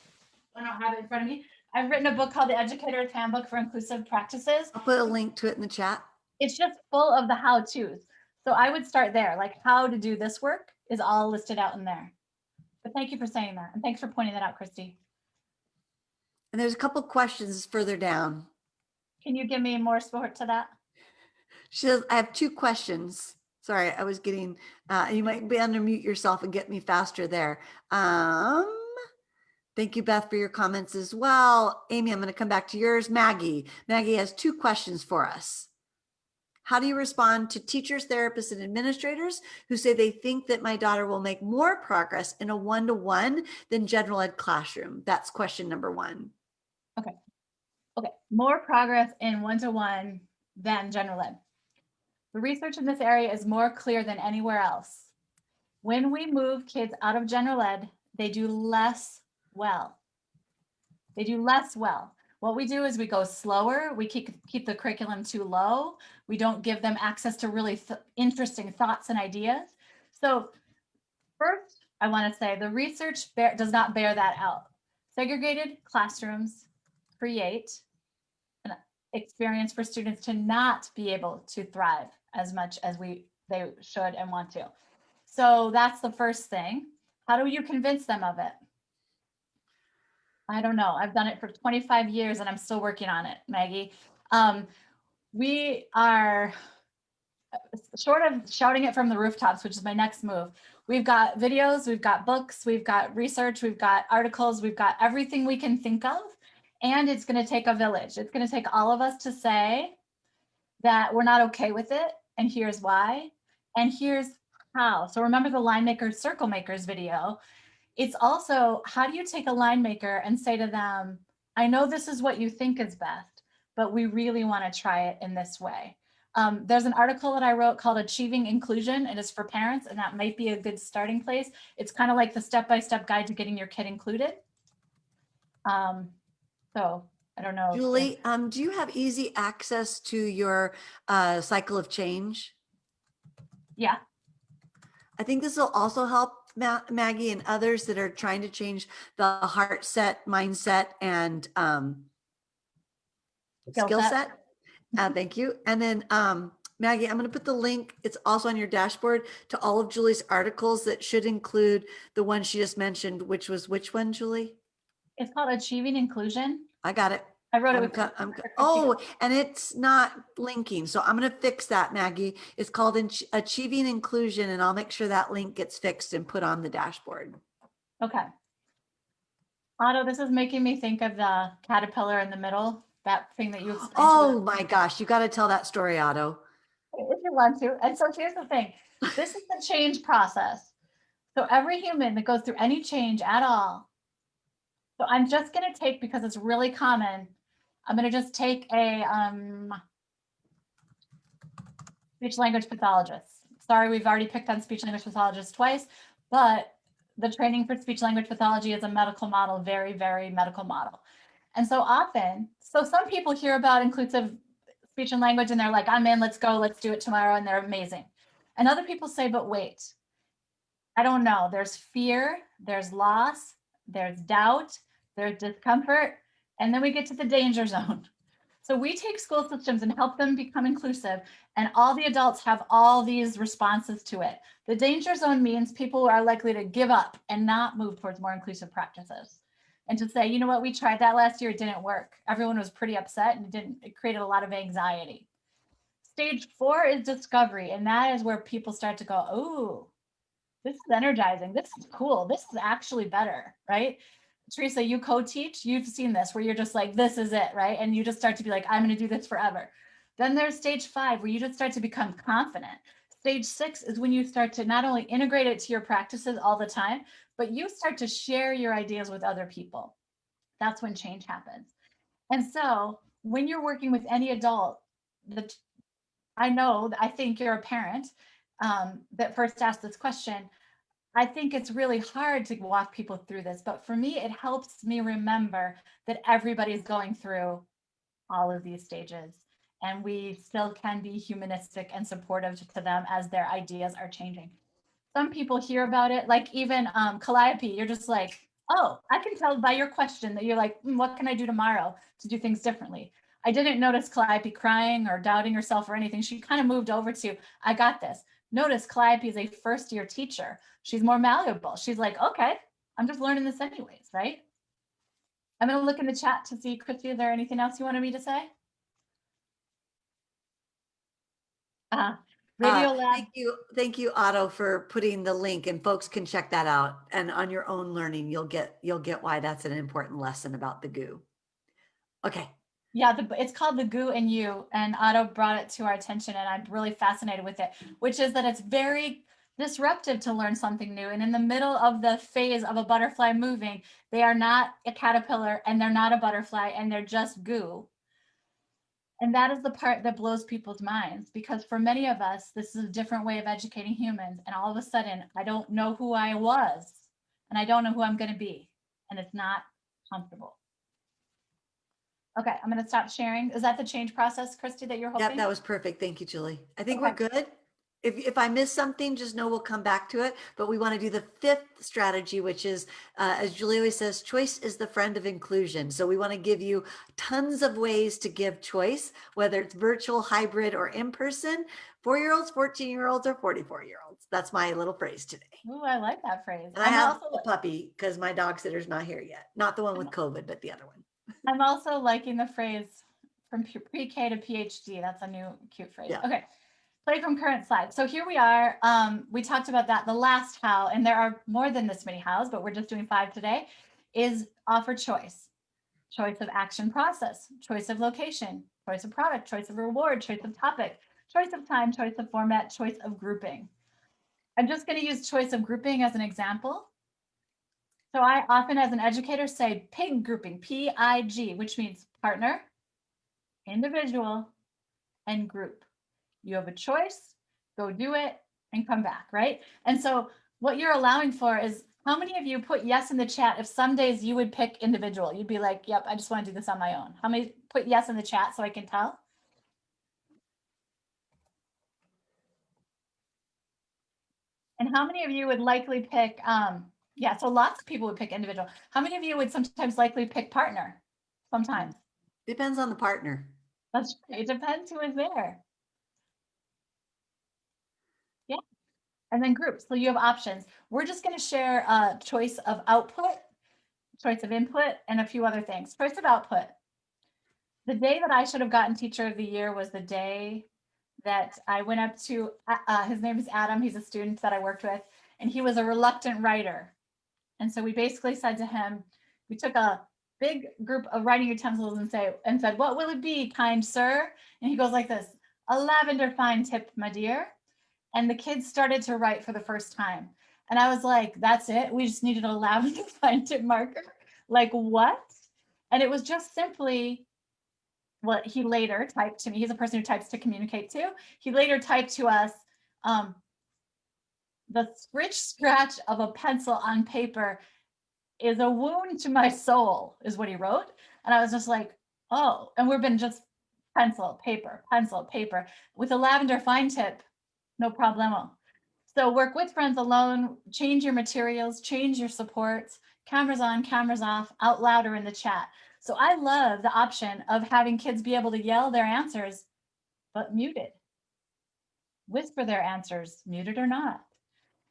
I don't have it in front of me. I've written a book called The Educator's Handbook for Inclusive Practices. I'll put a link to it in the chat. It's just full of the how-tos. So I would start there, like how to do this work is all listed out in there. But thank you for saying that. And thanks for pointing that out, Kristie. And there's a couple questions further down. Can you give me more support to that? She says, I have 2 questions. Sorry, I was getting, you might be unmute yourself and get me faster there. Thank you, Beth, for your comments as well. Amy, I'm going to come back to yours. Maggie has 2 questions for us. How do you respond to teachers, therapists, and administrators who say they think that my daughter will make more progress in a one-to-one than general ed classroom? That's question number 1. Okay, more progress in one-to-one than general ed. The research in this area is more clear than anywhere else. When we move kids out of general ed, they do less well. They do less well. What we do is we go slower. We keep the curriculum too low. We don't give them access to really interesting thoughts and ideas. So first, I want to say the research does not bear that out. Segregated classrooms create an experience for students to not be able to thrive as much as they should and want to. So that's the first thing. How do you convince them of it? I don't know. I've done it for 25 years and I'm still working on it, Maggie. We are short of shouting it from the rooftops, which is my next move. we've got videos, we've got books, we've got research, we've got articles, we've got everything we can think of. And it's going to take a village. It's going to take all of us to say that we're not okay with it. And here's why. And here's how. So remember the line makers, circle makers video. It's also, how do you take a line maker and say to them, I know this is what you think is best, but we really want to try it in this way. There's an article that I wrote called Achieving Inclusion. It is for parents, and that might be a good starting place. It's kind of like the step-by-step guide to getting your kid included. So I don't know. Julie, do you have easy access to your cycle of change? Yeah. I think this will also help Maggie and others that are trying to change the heart set, mindset, and skill set. Thank you. And then Maggie, I'm going to put the link. It's also on your dashboard to all of Julie's articles that should include the one she just mentioned, which was which one, Julie? It's called Achieving Inclusion. I got it. I wrote it with and it's not linking. So I'm going to fix that, Maggie. It's called Achieving Inclusion, and I'll make sure that link gets fixed and put on the dashboard. Okay. Otto, this is making me think of the caterpillar in the middle, that thing that you explained. Oh my gosh, you got to tell that story, Otto. If you want to. And so here's the thing. This is the change process. So every human that goes through any change at all. So I'm just going to take, because it's really common, I'm going to just take a speech language pathologist. Sorry, we've already picked on speech language pathologists twice, but the training for speech language pathology is a medical model, very, very medical model. And so often, so some people hear about inclusive speech and language and they're like, I'm in, let's go, let's do it tomorrow. And they're amazing. And other people say, but wait, I don't know. There's fear, there's loss, there's doubt, there's discomfort. And then we get to the danger zone. So we take school systems and help them become inclusive, and all the adults have all these responses to it. The danger zone means people are likely to give up and not move towards more inclusive practices. And to say, you know what, we tried that last year, it didn't work. Everyone was pretty upset and it created a lot of anxiety. Stage 4 is discovery. And that is where people start to go, oh, this is energizing. This is cool. This is actually better, right? Teresa, you co-teach, you've seen this where you're just like, this is it, right? And you just start to be like, I'm going to do this forever. Then there's stage 5 where you just start to become confident. Stage 6 is when you start to not only integrate it to your practices all the time, but you start to share your ideas with other people. That's when change happens. And so when you're working with any adult, I think you're a parent that first asked this question. I think it's really hard to walk people through this, but for me, it helps me remember that everybody's going through all of these stages, and we still can be humanistic and supportive to them as their ideas are changing. Some people hear about it, like even Calliope, you're just like, oh, I can tell by your question that you're like, what can I do tomorrow to do things differently? I didn't notice Calliope crying or doubting herself or anything. She kind of moved over to, I got this. Notice Calliope is a first-year teacher. She's more malleable. She's like, okay, I'm just learning this anyways, right? I'm going to look in the chat to see, Kristie, is there anything else you wanted me to say? Radio Lab. Thank you, Otto, for putting the link, and folks can check that out. And on your own learning, you'll get why that's an important lesson about the goo. Okay. Yeah, it's called The Goo and You, and Otto brought it to our attention, and I'm really fascinated with it, which is that it's very disruptive to learn something new. And in the middle of the phase of a butterfly moving, they are not a caterpillar and they're not a butterfly and they're just goo. And that is the part that blows people's minds, because for many of us, this is a different way of educating humans. And all of a sudden, I don't know who I was and I don't know who I'm going to be. And it's not comfortable. Okay, I'm going to stop sharing. Is that the change process, Kristie, that you're hoping? Yep, that was perfect. Thank you, Julie. I think we're good. If I miss something, just know we'll come back to it. But we want to do the 5th strategy, which is, as Julie always says, choice is the friend of inclusion. So we want to give you tons of ways to give choice, whether it's virtual, hybrid, or in person, 4-year-olds, 14-year-olds, or 44-year-olds. That's my little phrase today. Ooh, I like that phrase. And I have a puppy because my dog sitter's not here yet. Not the one with COVID, but the other one. I'm also liking the phrase from pre-K to PhD. That's a new cute phrase. Yeah. Okay. Play from current slide. So here we are. We talked about that, the last how, and there are more than this many hows, but we're just doing 5 today, is offer choice. Choice of action process, choice of location, choice of product, choice of reward, choice of topic, choice of time, choice of format, choice of grouping. I'm just going to use choice of grouping as an example. So I often, as an educator, say PIG grouping, P-I-G, which means partner, individual, and group. You have a choice, go do it, and come back, right? And so what you're allowing for is, how many of you put yes in the chat if some days you would pick individual? You'd be like, yep, I just want to do this on my own. How many put yes in the chat so I can tell? And how many of you would likely pick, yeah, so lots of people would pick individual. How many of you would sometimes likely pick partner? Sometimes. Depends on the partner. That's right. It depends who is there. Yeah. And then groups. So you have options. We're just going to share a choice of output, choice of input, and a few other things. Choice of output. The day that I should have gotten Teacher of the Year was the day that I went up to, his name is Adam. He's a student that I worked with, and he was a reluctant writer. And so we basically said to him, we took a big group of writing utensils and said, what will it be, kind sir? And he goes like this, a lavender fine tip, my dear. And the kids started to write for the first time. And I was like, that's it? We just needed a lavender fine tip marker? Like what? And it was just simply what he later typed to me. He's a person who types to communicate to. He later typed to us, the scratch of a pencil on paper is a wound to my soul, is what he wrote. And I was just like, oh, and we've been just pencil, paper, with a lavender fine tip, no problemo. So work with friends alone, change your materials, change your supports, cameras on, cameras off, out loud or in the chat. So I love the option of having kids be able to yell their answers, but muted. Whisper their answers, muted or not,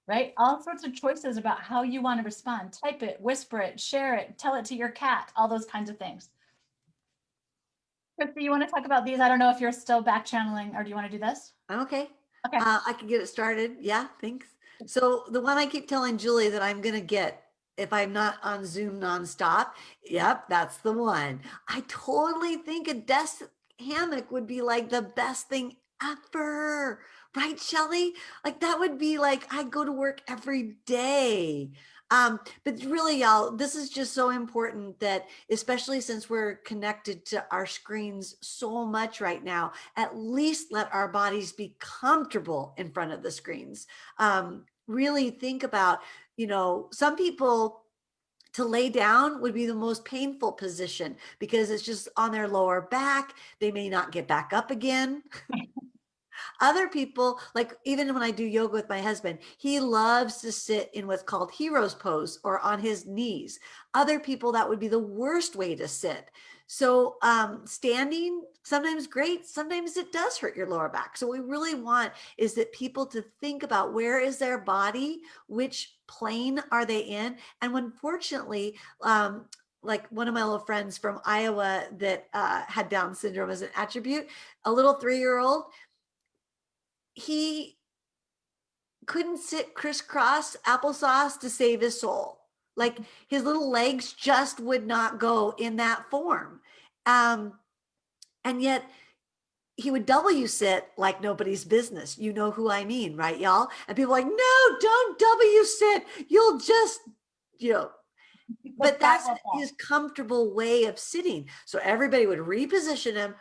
right? All sorts of choices about how you want to respond. Type it, whisper it, share it, tell it to your cat, all those kinds of things. Kristie, you want to talk about these? I don't know if you're still back channeling, or do you want to do this? Okay. Okay. I can get it started. Yeah, thanks. So the one I keep telling Julie that I'm going to get if I'm not on Zoom nonstop, yep, that's the one. I totally think a desk hammock would be like the best thing ever. Right, Shelley? Like that would be like I'd go to work every day. But really, y'all, this is just so important that, especially since we're connected to our screens so much right now, at least let our bodies be comfortable in front of the screens. Really think about, some people, to lay down would be the most painful position because it's just on their lower back. They may not get back up again. Other people, like even when I do yoga with my husband, he loves to sit in what's called hero's pose or on his knees. Other people, that would be the worst way to sit. So standing, sometimes great, sometimes it does hurt your lower back. So what we really want is that people to think about, where is their body, which plane are they in? And unfortunately, like one of my little friends from Iowa that had Down syndrome as an attribute, a little 3-year-old, he couldn't sit crisscross applesauce to save his soul. Like his little legs just would not go in that form. And yet he would W sit like nobody's business. You know who I mean, right, y'all? And people are like, no, don't W sit. You'll just, but that's his comfortable way of sitting. So everybody would reposition him,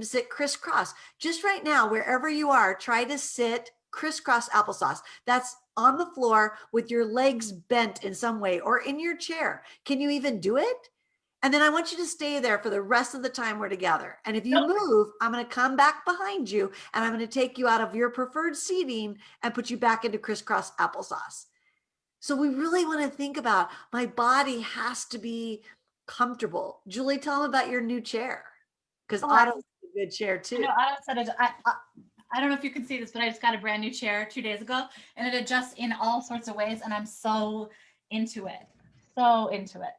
sit crisscross. Just right now, wherever you are, try to sit crisscross applesauce. That's on the floor with your legs bent in some way or in your chair. Can you even do it? And then I want you to stay there for the rest of the time we're together. And if you move, I'm going to come back behind you and I'm going to take you out of your preferred seating and put you back into crisscross applesauce. So we really want to think about, my body has to be comfortable. Julie, tell them about your new chair, because Otto's a good chair too. I know Otto said it. I don't know if you can see this, but I just got a brand new chair 2 days ago, and it adjusts in all sorts of ways, and I'm so into it. So into it.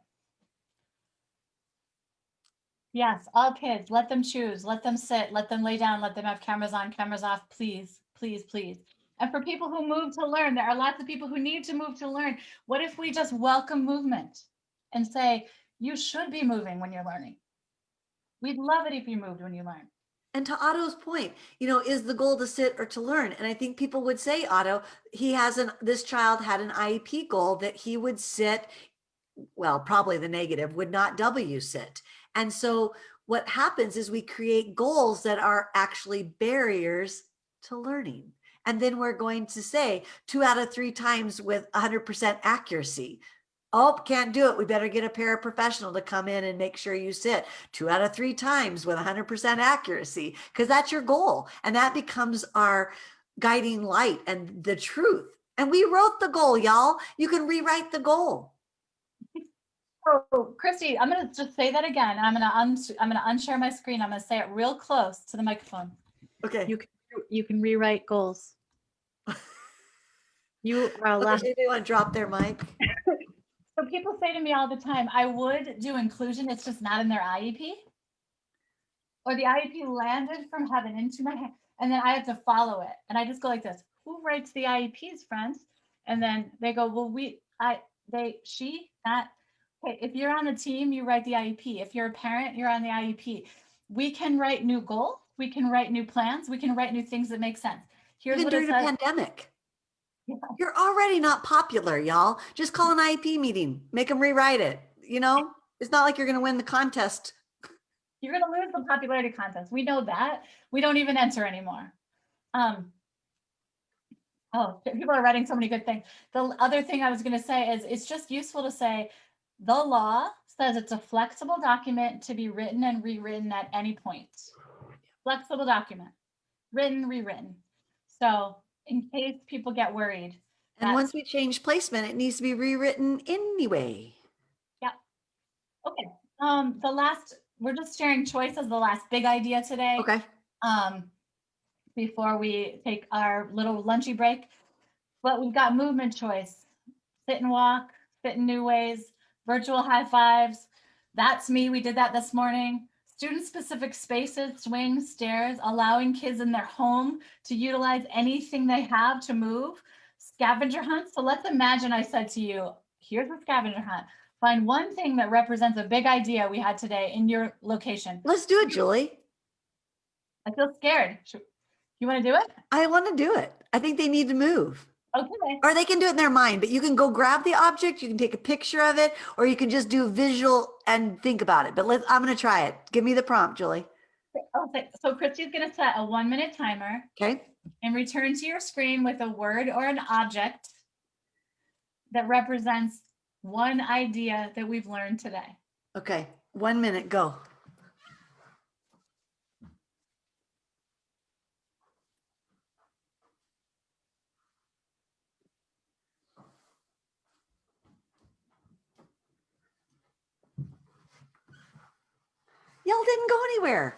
Yes, all kids, let them choose, let them sit, let them lay down, let them have cameras on, cameras off, please, please, please. And for people who move to learn, there are lots of people who need to move to learn. What if we just welcome movement and say, you should be moving when you're learning? We'd love it if you moved when you learn. And to Otto's point, is the goal to sit or to learn? And I think people would say, Otto, this child had an IEP goal that he would sit, well, probably the negative, would not W sit. And so what happens is we create goals that are actually barriers to learning. And then we're going to say 2 out of 3 times with 100% accuracy. Oh, can't do it. We better get a paraprofessional to come in and make sure you sit 2 out of 3 times with 100% accuracy, because that's your goal. And that becomes our guiding light and the truth. And we wrote the goal, y'all. You can rewrite the goal. So, Kristie, I'm going to just say that again. I'm going to unshare my screen. I'm going to say it real close to the microphone. Okay. You can rewrite goals. You are allowed. Okay, they want to drop their mic. So people say to me all the time, I would do inclusion, it's just not in their IEP. Or the IEP landed from heaven into my hand, and then I have to follow it. And I just go like this, who writes the IEPs, friends? And then they go, well, okay, if you're on the team, you write the IEP. If you're a parent, you're on the IEP. We can write new goals, we can write new plans, we can write new things that make sense. Here's Even what it during a says. pandemic. Yeah. You're already not popular, y'all. Just call an IEP meeting, make them rewrite it. It's not like you're going to win the contest. You're going to lose the popularity contest. We know that. We don't even enter anymore. Oh, people are writing so many good things. The other thing I was going to say is it's just useful to say the law says it's a flexible document to be written and rewritten at any point. Flexible document, written, rewritten. So in case people get worried. And once we change placement, it needs to be rewritten anyway. Yeah. Okay. We're just sharing choice as the last big idea today. Okay. Before we take our little lunchy break. But we've got movement choice, sit and walk, fit in new ways, virtual high fives. That's me. We did that this morning. Student specific spaces, swings, stairs, allowing kids in their home to utilize anything they have to move. Scavenger hunt. So let's imagine I said to you, here's a scavenger hunt. Find one thing that represents a big idea we had today in your location. Let's do it, Julie. I feel scared. You want to do it? I want to do it. I think they need to move. Okay. Or they can do it in their mind, but you can go grab the object, you can take a picture of it, or you can just do visual and think about it. But I'm going to try it. Give me the prompt, Julie. Okay. So Kristie's going to set a 1-minute timer. Okay. And return to your screen with a word or an object that represents one idea that we've learned today. Okay. 1 minute, go. Y'all didn't go anywhere.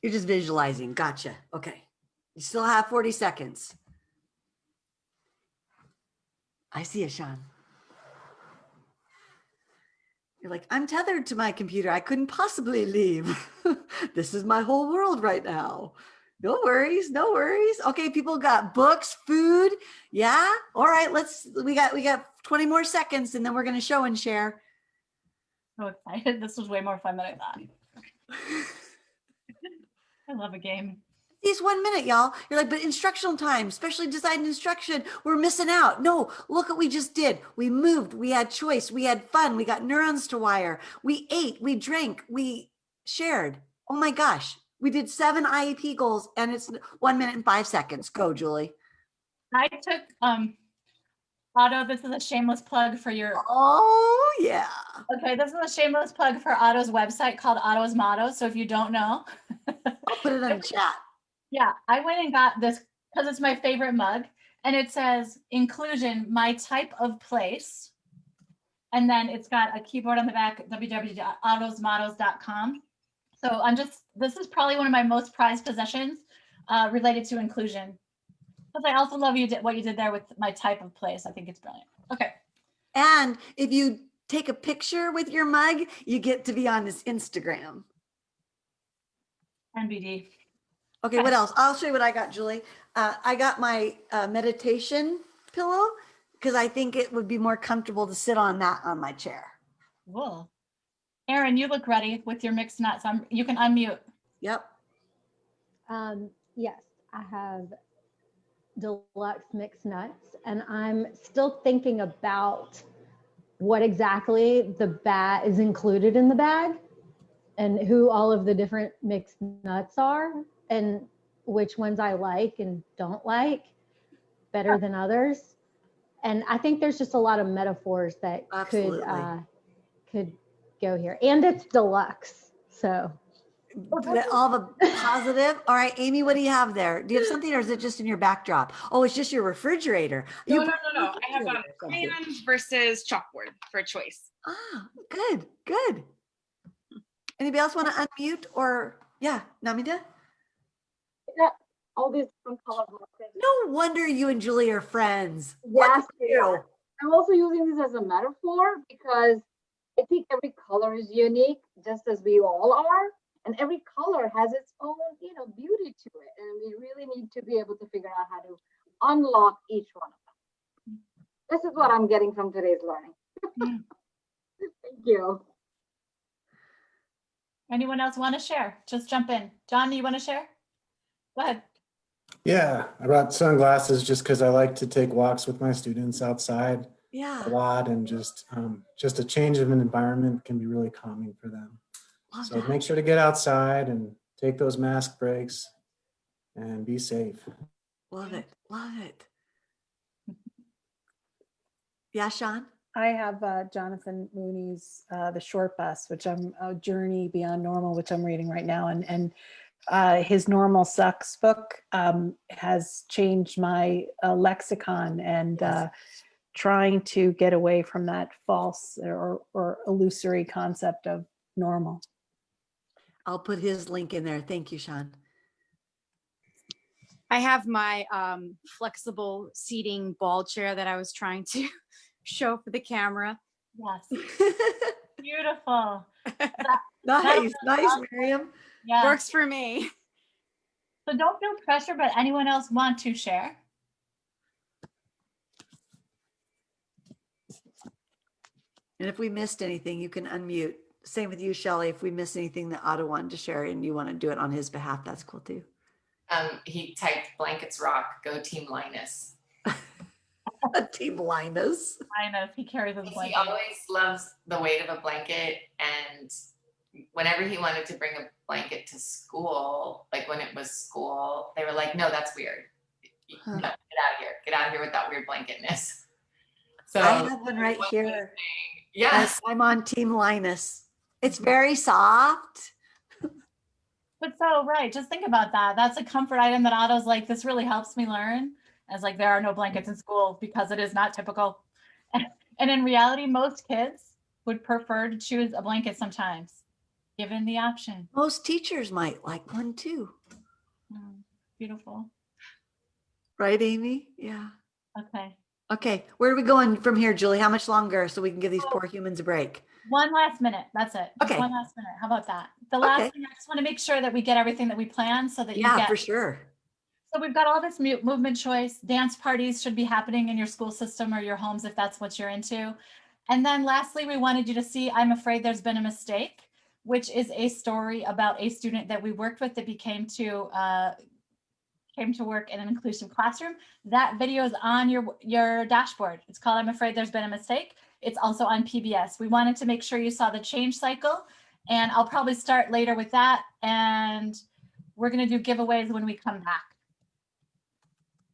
You're just visualizing. Gotcha. Okay. You still have 40 seconds. I see it, Sean. You're like, I'm tethered to my computer. I couldn't possibly leave. This is my whole world right now. No worries. No worries. Okay. People got books, food. Yeah. All right. We got 20 more seconds and then we're going to show and share. So excited. This was way more fun than I thought. I love a game. These 1 minute, y'all. You're like, but instructional time, especially design instruction, we're missing out. No, look what we just did. We moved, we had choice, we had fun, we got neurons to wire, we ate, we drank, we shared. Oh my gosh, we did 7 IEP goals and it's 1 minute and 5 seconds. Go, Julie. I took, Otto, this is a shameless plug for your. Oh yeah. Okay, this is a shameless plug for Otto's website called Otto's Motto. So if you don't know. I'll put it in the chat. Yeah, I went and got this because it's my favorite mug. And it says inclusion, my type of place. And then it's got a keyboard on the back, www.ottosmottos.com. So this is probably one of my most prized possessions related to inclusion. Because I also love what you did there with my type of place. I think it's brilliant. Okay. And if you take a picture with your mug, you get to be on his Instagram. NBD. Okay, what else? I'll show you what I got, Julie. I got my meditation pillow because I think it would be more comfortable to sit on that on my chair. Cool. Erin, you look ready with your mixed nuts. You can unmute. Yep. Yes, I have deluxe mixed nuts, and I'm still thinking about what exactly the bag is included in the bag and who all of the different mixed nuts are and which ones I like and don't like better than others. And I think there's just a lot of metaphors that could go here. And it's deluxe, so. All the positive. All right, Amy, what do you have there? Do you have something or is it just in your backdrop? Oh, it's just your refrigerator. No. I have crayons versus chalkboard for choice. Ah, good, good. Anybody else want to unmute or yeah, Namita? Yeah, all these different colors. No wonder you and Julie are friends. Yes, Look at you. I'm also using this as a metaphor because I think every color is unique, just as we all are. And every color has its own, beauty to it. And we really need to be able to figure out how to unlock each one of them. This is what I'm getting from today's learning. Thank you. Anyone else want to share? Just jump in. John, you want to share? Go ahead. Yeah, I brought sunglasses just because I like to take walks with my students outside Yeah. a lot, and just a change of an environment can be really calming for them. Love So that. make sure to get outside and take those mask breaks and be safe. Love it. Love it. Yeah, Sean? I have Jonathan Mooney's The Short Bus, which I'm a Journey Beyond Normal, which I'm reading right now. And his Normal Sucks book has changed my lexicon and Yes. trying to get away from that false or illusory concept of normal. I'll put his link in there. Thank you, Sean. I have my flexible seating ball chair that I was trying to show for the camera. Yes. Beautiful. Nice, nice, Miriam. Yeah. Works for me. So don't feel pressure, but anyone else want to share? And if we missed anything, you can unmute. Same with you, Shelley. If we missed anything that Otto wanted to share and you want to do it on his behalf, that's cool too. He typed blankets rock, go team Linus. Team Linus. Linus, he carries his He blanket. always loves the weight of a blanket, and whenever he wanted to bring a blanket to school, like when it was school, they were like, no, that's weird. No, get out of here. Get out of here with that weird blanketness. So I have one right here. Yes. I'm on Team Linus. It's very soft. But so, right, just think about that. That's a comfort item that Otto's like, this really helps me learn. As like, there are no blankets in school because it is not typical. And in reality, most kids would prefer to choose a blanket sometimes, given the option. Most teachers might like one too. Beautiful. Right, Amy? Yeah. Okay. Okay, where are we going from here, Julie? How much longer so we can give these poor humans a break? One last minute. That's it. Just Okay. One last minute. How about that? The last Okay. thing, I just want to make sure that we get everything that we plan so that you Yeah, get. for sure. So we've got all this movement choice. Dance parties should be happening in your school system or your homes if that's what you're into. And then lastly, we wanted you to see I'm Afraid There's Been a Mistake, which is a story about a student that we worked with that came to work in an inclusive classroom. That video is on your dashboard. It's called I'm Afraid There's Been a Mistake. It's also on PBS. We wanted to make sure you saw the change cycle, and I'll probably start later with that. And we're going to do giveaways when we come back.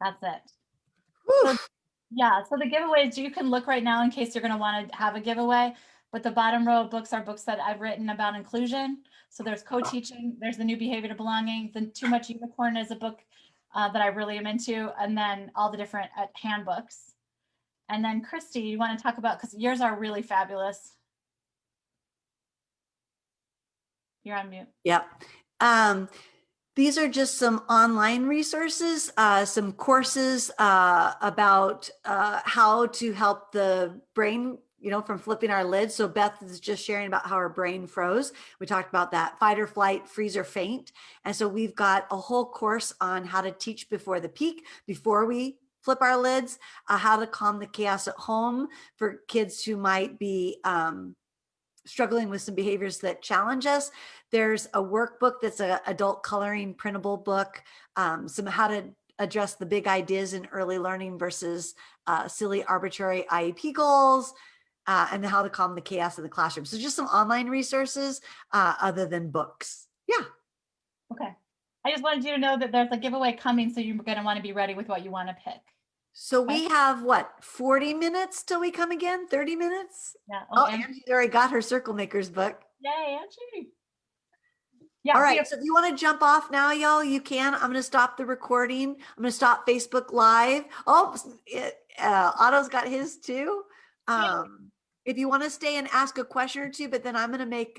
That's it. So, yeah, so the giveaways, you can look right now in case you're going to want to have a giveaway, but the bottom row of books are books that I've written about inclusion. So there's co-teaching, there's the new behavior to belonging, the Too Much Unicorn is a book that I really am into, and then all the different handbooks. And then Kristie, you want to talk about, because yours are really fabulous. You're on mute. Yep. These are just some online resources, some courses about how to help the brain from flipping our lids. So Beth is just sharing about how her brain froze. We talked about that fight or flight, freeze or faint. And so we've got a whole course on how to teach before the peak, before we flip our lids, how to calm the chaos at home for kids who might be struggling with some behaviors that challenge us. There's a workbook that's an adult coloring printable book, some how to address the big ideas in early learning versus silly arbitrary IEP goals, and then how to calm the chaos in the classroom. So just some online resources other than books. Yeah. Okay. I just wanted you to know that there's a giveaway coming, so you're going to want to be ready with what you want to pick. So we have what, 40 minutes till we come again? 30 minutes? Yeah. Oh, and Angie's already got her Circle Makers book. yay, Angie. Yeah. All we right. have- So if you want to jump off now, y'all, you can. I'm going to stop the recording. I'm going to stop Facebook Live. Oh, Otto's got his too. If you want to stay and ask a question or two, but then I'm going to make